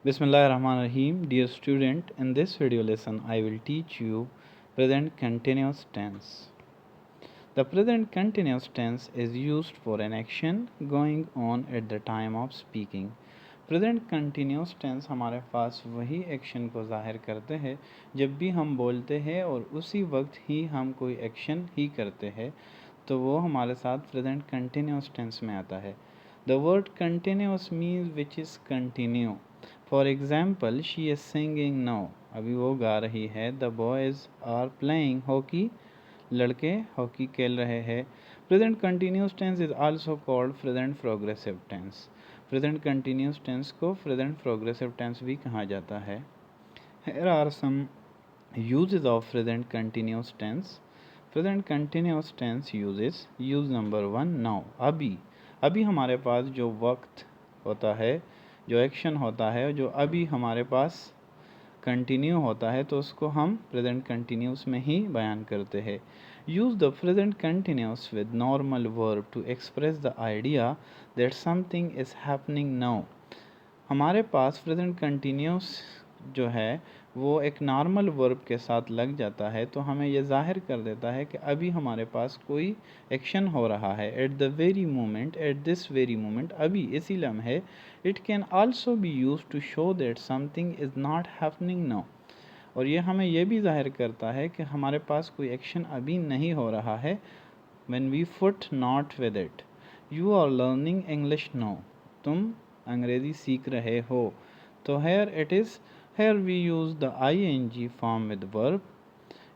Bismillahirrahmanirrahim. Dear student, in this video lesson I will teach you present continuous tense. The present continuous tense is used for an action going on at the time of speaking. Present continuous tense हमारे पास वही action को ज़ाहिर करते हैं जब भी हम बोलते हैं और उसी वक्त ही हम कोई एक्शन ही करते हैं, तो वो हमारे साथ प्रेजेंट कंटिन्यूस टेंस में आता है. The word continuous means which is continue. For example, she is singing now. अभी वो गा रही है. The boys are playing hockey. लड़के हॉकी खेल रहे हैं. Present continuous tense is also called present progressive tense. Present continuous tense को प्रेजेंट प्रोग्रेसिव टेंस भी कहा जाता है. Here are some uses of present continuous tense. Present continuous tense uses. Use number 1, now. अभी हमारे पास जो वक्त होता है, जो एक्शन होता है, जो अभी हमारे पास कंटिन्यू होता है, तो उसको हम प्रेजेंट कंटिन्यूस में ही बयान करते हैं. Use the present continuous with normal verb to express the idea that something is happening now. हमारे पास प्रेजेंट कंटिन्यूस जो है वो एक नॉर्मल वर्ब के साथ लग जाता है, तो हमें ये जाहिर कर देता है कि अभी हमारे पास कोई एक्शन हो रहा है. At the very moment, at this very moment, अभी इसी लम्हे. It can also be use to show that something is not happening now. और ये हमें यह भी जाहिर करता है कि हमारे पास कोई एक्शन अभी नहीं हो रहा है. when we foot not with it. You are learning English now. तुम अंग्रेज़ी सीख रहे हो. तो here it is. Here we use the ing form with verb.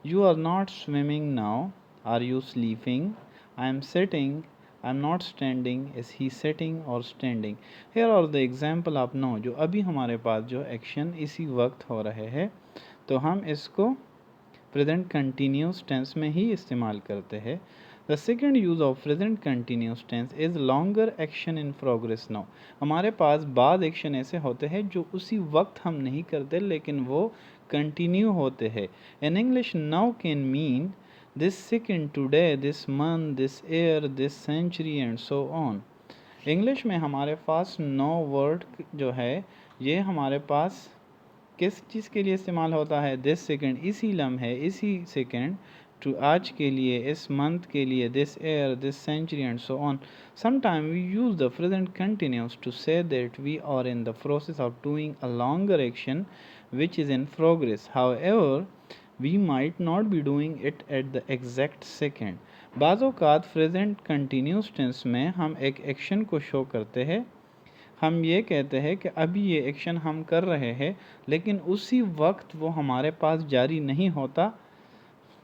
You are not swimming now. Are you sleeping? I am sitting. I am not standing. Is he sitting or standing? Here are the example of now. जो अभी हमारे पास जो action इसी वक्त हो रहे हैं, तो हम इसको प्रेजेंट कंटिन्यूस टेंस में ही इस्तेमाल करते हैं. The second use of present continuous tense is longer action in progress now. हमारे पास बाद एक्शन ऐसे होते हैं जो उसी वक्त हम नहीं करते लेकिन वो कंटिन्यू होते हैं. In English, now can mean this second, today, this month, this year, this century and so on. English में हमारे पास नो वर्ड जो है ये हमारे पास किस चीज़ के लिए इस्तेमाल होता है. दिस सेकेंड, इसी लम्हे, इसी सेकेंड. टू, आज के लिए, इस मंथ के लिए. This year, this century and so on. Sometime we use the present continuous to say that we are in the process of doing a longer action which is in progress. However we might not be doing it at the exact second. बाज़-औक़ात present continuous tense में हम एक action को show करते हैं. हम ये कहते हैं कि अभी ये एक्शन हम कर रहे हैं लेकिन उसी वक्त वो हमारे पास जारी नहीं होता.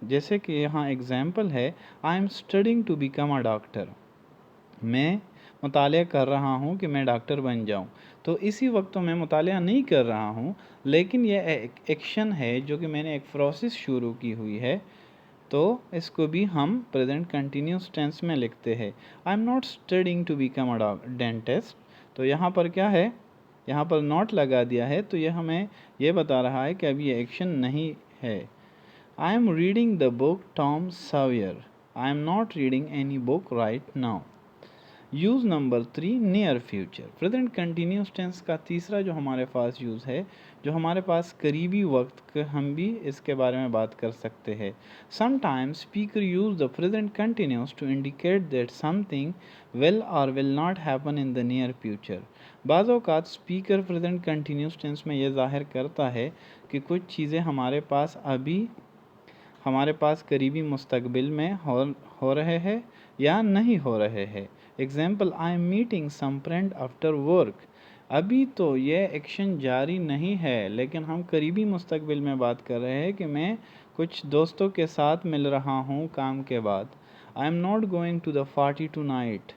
जैसे कि यहाँ एग्जाम्पल है, I am studying to become a doctor. मैं मुतालिया कर रहा हूँ कि मैं डॉक्टर बन जाऊँ. तो इसी वक्त तो मैं मुतालिया नहीं कर रहा हूँ, लेकिन यह एक एक्शन है जो कि मैंने एक प्रोसेस शुरू की हुई है, तो इसको भी हम प्रेजेंट कंटिन्यूस टेंस में लिखते हैं. I am not studying to become a dentist. तो यहाँ पर क्या है, यहाँ पर नॉट लगा दिया है, तो यह हमें ये बता रहा है कि अभी ये एक्शन नहीं है. I am reading the book Tom Sawyer. I am not reading any book right now. Use number 3, near future. Present continuous tense का तीसरा जो हमारे पास यूज़ है, जो हमारे पास करीबी वक्त का, हम भी इसके बारे में बात कर सकते हैं. Sometimes speaker use the present continuous to indicate that something will और will not happen in the near future. बाज़ औक़ात स्पीकर प्रेजेंट कंटिन्यूस टेंस में यह जाहिर करता है कि कुछ चीज़ें हमारे पास अभी हमारे पास करीबी मुस्तकबिल में हो रहे हैं या नहीं हो रहे हैं. Example, I am meeting some friend after work. अभी तो ये एक्शन जारी नहीं है लेकिन हम करीबी मुस्तकबिल में बात कर रहे हैं कि मैं कुछ दोस्तों के साथ मिल रहा हूँ काम के बाद. I am not going to the party tonight.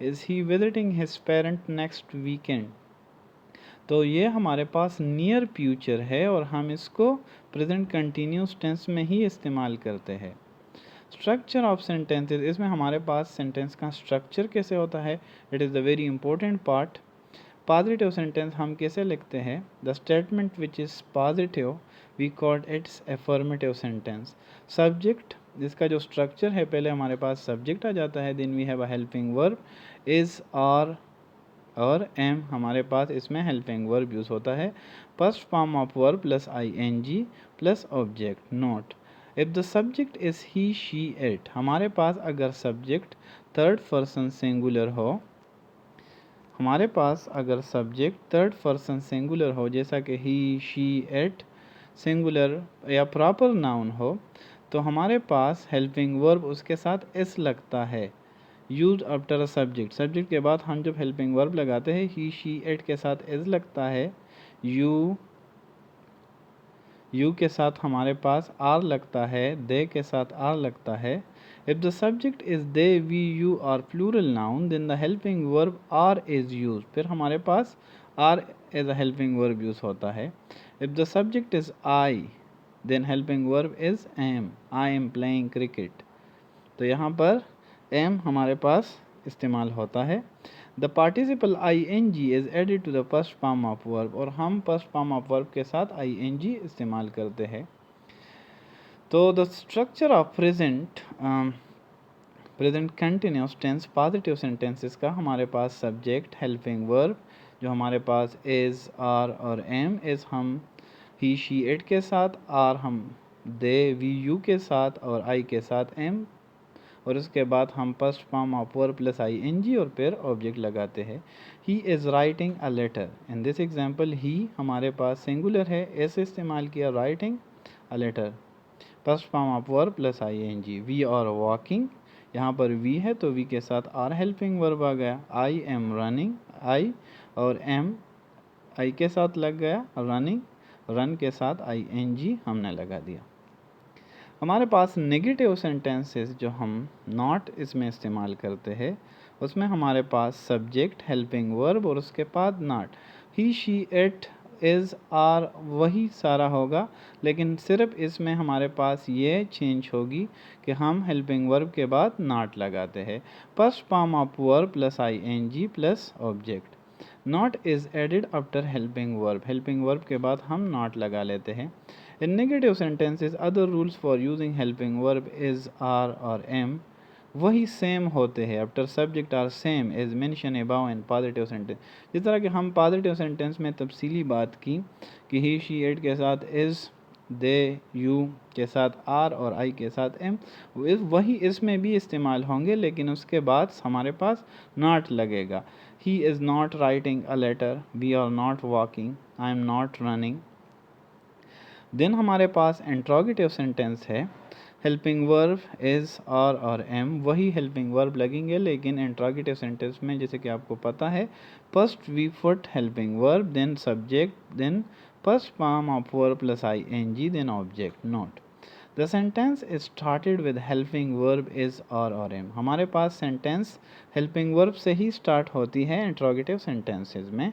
Is he visiting his parent next weekend. तो ये हमारे पास नियर फ्यूचर है और हम इसको प्रेजेंट कंटिन्यूस टेंस में ही इस्तेमाल करते हैं. स्ट्रक्चर ऑफ सेंटेंसेस, इसमें हमारे पास सेंटेंस का स्ट्रक्चर कैसे होता है, it is the very important part. Positive sentence हम कैसे लिखते हैं. The statement which is positive we called it's affirmative sentence. Subject, जिसका जो स्ट्रक्चर है, पहले हमारे पास सब्जेक्ट आ जाता है, then we have a helping verb, is, are, और एम हमारे पास इसमें हेल्पिंग वर्ब यूज़ होता है first form of verb plus ING plus object note. If the subject is he she it, हमारे पास अगर सब्जेक्ट थर्ड पर्सन सिंगुलर हो, हमारे पास अगर सब्जेक्ट थर्ड पर्सन सिंगुलर हो जैसा कि ही शी इट सिंगुलर या प्रॉपर नाउन हो, तो हमारे पास हेल्पिंग वर्ब उसके साथ एस लगता है use after a subject. Subject के बाद हम जब हेल्पिंग वर्ब लगाते हैं ही शी इट के साथ एस लगता है, यू के साथ हमारे पास आर लगता है, दे के साथ आर लगता है। If the subject is they we you are plural noun then the helping verb are is use, फिर हमारे पास are as a helping verb use होता है। If the subject is I then helping verb is am, I am playing cricket, तो यहाँ पर am हमारे पास इस्तेमाल होता है। The participle I N G is added to the first form of verb, और हम फर्स्ट फॉर्म ऑफ वर्ब के साथ आई एन जी इस्तेमाल करते हैं। तो the structure of present continuous tense positive sentences का हमारे पास सब्जेक्ट हेल्पिंग वर्ब जो हमारे पास इज आर और एम, इज हम ही शी इट के साथ, आर हम दे वी यू के साथ और आई के साथ एम, और उसके बाद हम first form of verb plus I N G और फिर ऑब्जेक्ट लगाते हैं। He is writing a letter, in this example he हमारे पास सिंगुलर है, ऐसे इस्तेमाल किया writing a letter, first form of verb plus I N G. We are walking, यहाँ पर वी है तो वी के साथ आर हेल्पिंग वर्ब आ गया। आई एम रनिंग, आई और एम आई के साथ लग गया, रनिंग रन के साथ आई एन जी हमने लगा दिया। हमारे पास नेगेटिव सेंटेंसेस जो हम नॉट इसमें इस्तेमाल करते हैं, उसमें हमारे पास सब्जेक्ट हेल्पिंग वर्ब और उसके बाद not, he she it is are वही सारा होगा, लेकिन सिर्फ इसमें हमारे पास ये चेंज होगी कि हम हेल्पिंग वर्ब के बाद नॉट लगाते हैं, first form of verb plus I N G plus object. Not is added after helping verb के बाद हम नॉट लगा लेते हैं। In negative sentences other rules for using helping verb is are और एम वही सेम होते हैं, after subject are same as mentioned above in positive sentence. जिस तरह कि हम पॉजिटिव सेंटेंस में तफसीली बात की कि ही शी इट के साथ इज़, दे यू के साथ आर और आई के साथ एम, वही इसमें भी इस्तेमाल होंगे, लेकिन उसके बाद हमारे पास नॉट लगेगा। He is not writing a letter, we are not walking, I am not running. Then हमारे पास इंट्रोगेटिव सेंटेंस है, हेल्पिंग वर्ब इज़ आर और एम वही हेल्पिंग वर्ब लगेंगे, लेकिन इंट्रोगेटिव सेंटेंस में जैसे कि आपको पता है first we put helping verb then subject then first form of verb plus I N G then object. Note the sentence is started with helping verb is are और am, हमारे पास sentence helping verb से ही start होती है interrogative sentences में।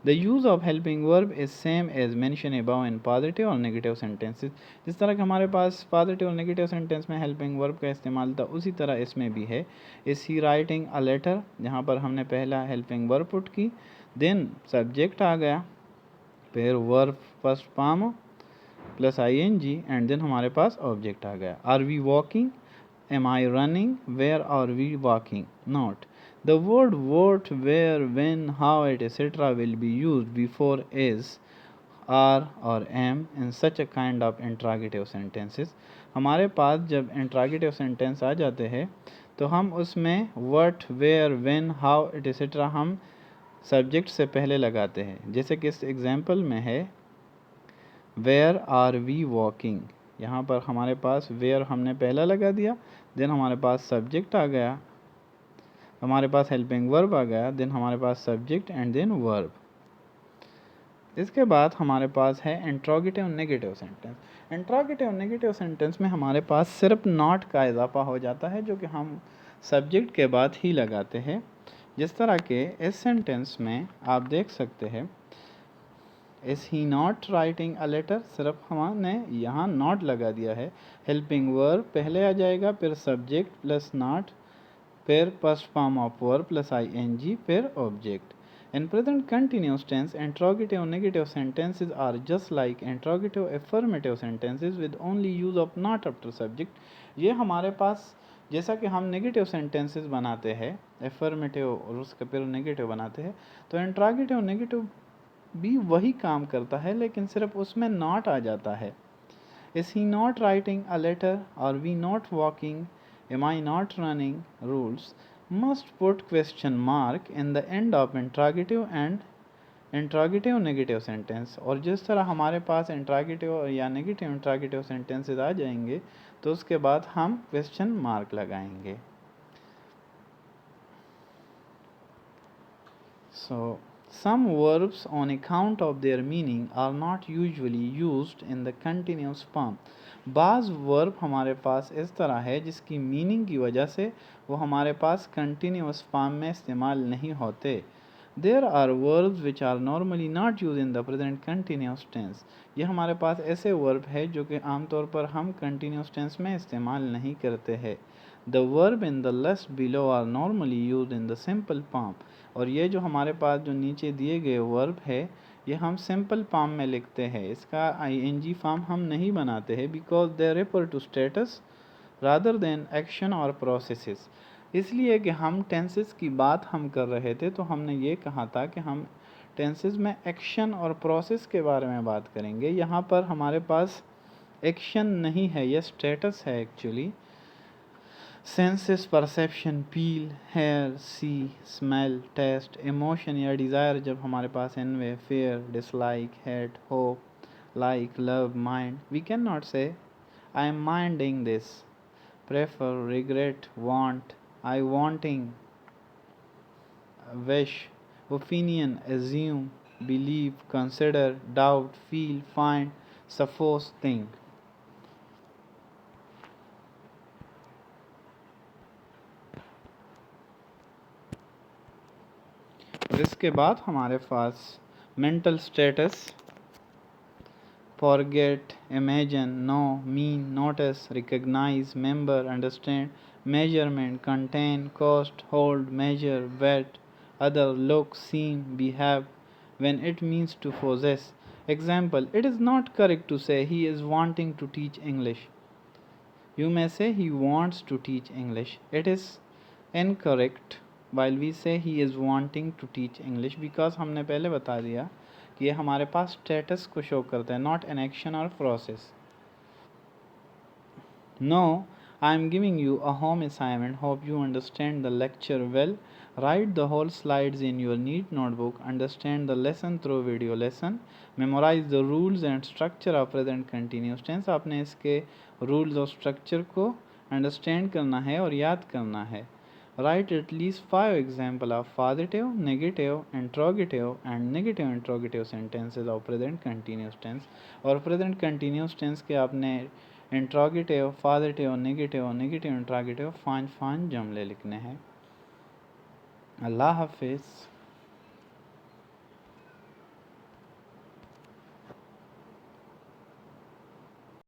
The use of helping verb is same as mentioned above in positive और negative sentences। जिस तरह के हमारे पास पॉजिटिव और नेगेटिव सेंटेंस में हेल्पिंग वर्ब का इस्तेमाल था, उसी तरह इसमें भी है। इस ही राइटिंग अ लेटर, यहाँ पर हमने पहला हेल्पिंग वर्ब पुट की, देन सब्जेक्ट आ गया, फिर verb first form plus I N G and then हमारे पास ऑब्जेक्ट आ गया। Are we walking, am I running, where are we walking? Note the word what, where, when, how, etc. will be used before is, are or am in such a kind of interrogative sentences। हमारे पास जब interrogative sentence आ जाते हैं तो हम उसमें what, where, when, how, etc. हम subject से पहले लगाते हैं, जैसे कि इस एग्जाम्पल में है वेयर आर वी वॉकिंग, यहाँ पर हमारे पास वेयर हमने पहला लगा दिया, देन हमारे पास सब्जेक्ट आ गया, हमारे पास हेल्पिंग वर्ब आ गया, देन हमारे पास सब्जेक्ट एंड देन वर्ब। इसके बाद हमारे पास है interrogative negative sentence. Interrogative negative sentence में हमारे पास सिर्फ नॉट का इजाफा हो जाता है, जो कि हम सब्जेक्ट के बाद ही लगाते हैं। जिस तरह के इस सेंटेंस में आप देख सकते हैं is he not writing a letter, सिर्फ हमने यहाँ नॉट लगा दिया है। हेल्पिंग वर्ब पहले आ जाएगा, फिर सब्जेक्ट प्लस नॉट, फिर first form of verb plus I N G, फिर object. In present continuous tense, interrogative negative sentences are just like interrogative affirmative sentences with only use of not after subject। ये हमारे पास जैसा कि हम negative sentences बनाते हैं, affirmative और उसका फिर नेगेटिव बनाते हैं, तो इंट्रागेटिव नेगेटिव भी वही काम करता है, लेकिन सिर्फ उसमें नॉट आ जाता है। Is he not writing a letter, are we not walking, am I not running, rules must put question mark in the end of interrogative and interrogative negative sentence. और जिस तरह हमारे पास इंट्रागेटिव या नेगेटिव इंट्रागेटिव सेंटेंसेस आ जाएंगे, तो उसके बाद हम क्वेश्चन मार्क लगाएंगे। So, some verbs on account of their meaning are not usually used in the continuous form. बाज़ वर्ब हमारे पास इस तरह है जिसकी मीनिंग की वजह से वो हमारे पास कंटिन्यूस फॉर्म में इस्तेमाल नहीं होते। There are verbs which are normally not used in the present continuous tense. ये हमारे पास ऐसे वर्ब है जो कि आमतौर पर हम कंटिन्यूस टेंस में इस्तेमाल नहीं करते हैं। The verb in the list below are normally used in the simple form. और ये जो हमारे पास जो नीचे दिए गए वर्ब है, ये हम सिंपल फॉर्म में लिखते हैं, इसका ing फॉर्म हम नहीं बनाते हैं, because they refer to status rather than action और प्रोसेसेस। इसलिए कि हम टेंसेस की बात हम कर रहे थे, तो हमने ये कहा था कि हम टेंसेस में एक्शन और प्रोसेस के बारे में बात करेंगे। यहाँ पर हमारे पास एक्शन नहीं है, यह स्टेटस है actually. Senses, perception, feel, hear, see, smell, taste, emotion या डिज़ायर जब हमारे पास envy, fear, dislike, hate, hope, like, love, mind, we can not say I am minding this, prefer, regret, want, I wanting, wish, opinion, assume, believe, consider, doubt, feel, find, suppose, think. और इसके बाद हमारे पास mental status, forget, imagine, know, mean, notice, recognize, remember, understand, measurement, contain, cost, hold, measure, wet, other, look, seem, behave, when it means to possess. Example, it is not correct to say he is wanting to teach English. You may say he wants to teach English. It is incorrect while we say he is wanting to teach English, because हमने पहले बता दिया कि ये हमारे पास status को show करता है, नॉट एन एक्शन और process. No, I am giving you a home assignment. Hope you understand the lecture well. Write the whole slides in your neat notebook. Understand the lesson through video lesson. Memorize the rules and structure of present continuous tense. आपने इसके rules और structure को understand करना है और याद करना है। Write at least 5 examples of positive, negative, interrogative and negative interrogative sentences of present continuous tense. और present continuous tense के आपने interrogative, positive, negative, negative interrogative, fine fine जुमले लिखने हैं। अल्लाह हाफिज़।